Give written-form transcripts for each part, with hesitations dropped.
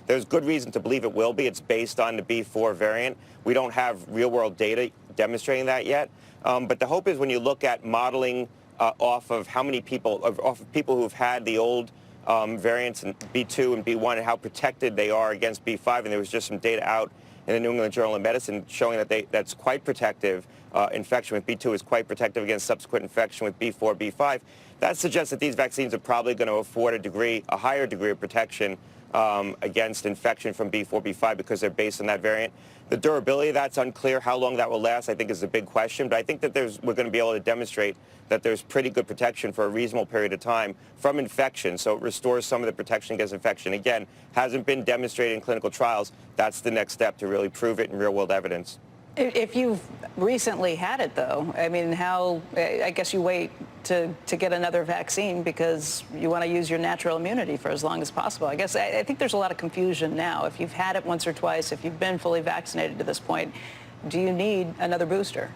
There's good reason to believe it will be. It's based on the B4 variant. We don't have real-world data demonstrating that yet. But the hope is when you look at modeling off of how many people, off of people who've had the old variants in B2 and B1 and how protected they are against B5, and there was just some data out in the New England Journal of Medicine showing that that's quite protective. Infection with B2 is quite protective against subsequent infection with B4, B5. That suggests that these vaccines are probably going to afford a higher degree of protection against infection from B4, B5 because they're based on that variant. The durability, that's unclear. How long that will last, I think, is a big question. But I think that we're going to be able to demonstrate that there's pretty good protection for a reasonable period of time from infection. So it restores some of the protection against infection. Again, hasn't been demonstrated in clinical trials. That's the next step to really prove it in real-world evidence. If you've recently had it, though, I mean, I guess you wait to get another vaccine because you want to use your natural immunity for as long as possible. I guess I think there's a lot of confusion now. If you've had it once or twice, if you've been fully vaccinated to this point, do you need another booster?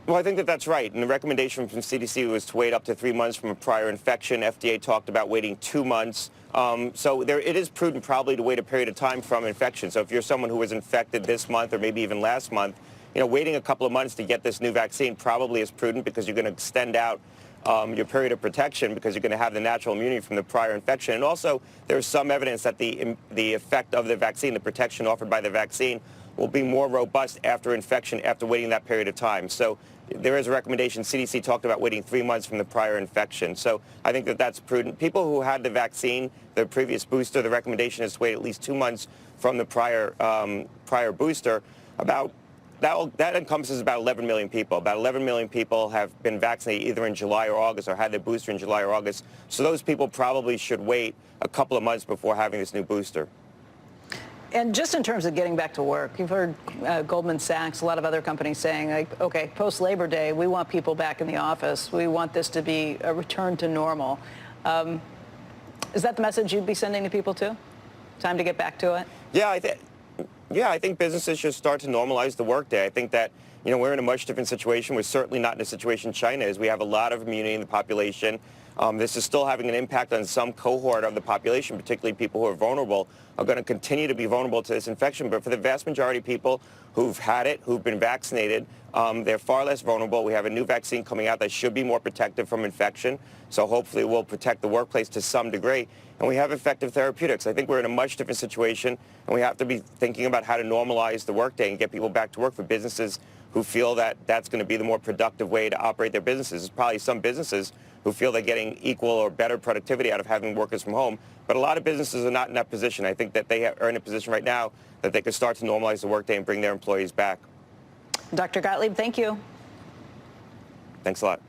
Well, I think that's right. And the recommendation from CDC was to wait up to 3 months from a prior infection. FDA talked about waiting 2 months. So it is prudent probably to wait a period of time from infection. So if you're someone who was infected this month or maybe even last month, waiting a couple of months to get this new vaccine probably is prudent because you're going to extend out your period of protection because you're going to have the natural immunity from the prior infection. And also, there's some evidence that the effect of the vaccine, the protection offered by the vaccine, will be more robust after infection, after waiting that period of time. So there is a recommendation. CDC talked about waiting 3 months from the prior infection. So I think that that's prudent. People who had the vaccine, the previous booster, the recommendation is to wait at least 2 months from the prior booster. That encompasses about 11 million people. About 11 million people have been vaccinated either in July or August or had their booster in July or August. So those people probably should wait a couple of months before having this new booster. And just in terms of getting back to work, you've heard Goldman Sachs, a lot of other companies saying, like, okay, post-Labor Day, we want people back in the office. We want this to be a return to normal. Is that the message you'd be sending to people, too? Time to get back to it? Yeah, I think businesses should start to normalize the workday. I think that, we're in a much different situation. We're certainly not in a situation China is. We have a lot of immunity in the population. This is still having an impact on some cohort of the population, particularly people who are vulnerable, are going to continue to be vulnerable to this infection. But for the vast majority of people who've had it, who've been vaccinated, they're far less vulnerable. We have a new vaccine coming out that should be more protective from infection. So hopefully it will protect the workplace to some degree. And we have effective therapeutics. I think we're in a much different situation, and we have to be thinking about how to normalize the workday and get people back to work for businesses who feel that that's going to be the more productive way to operate their businesses. There's probably some businesses who feel they're getting equal or better productivity out of having workers from home. But a lot of businesses are not in that position. I think that they are in a position right now that they could start to normalize the workday and bring their employees back. Dr. Gottlieb, thank you. Thanks a lot.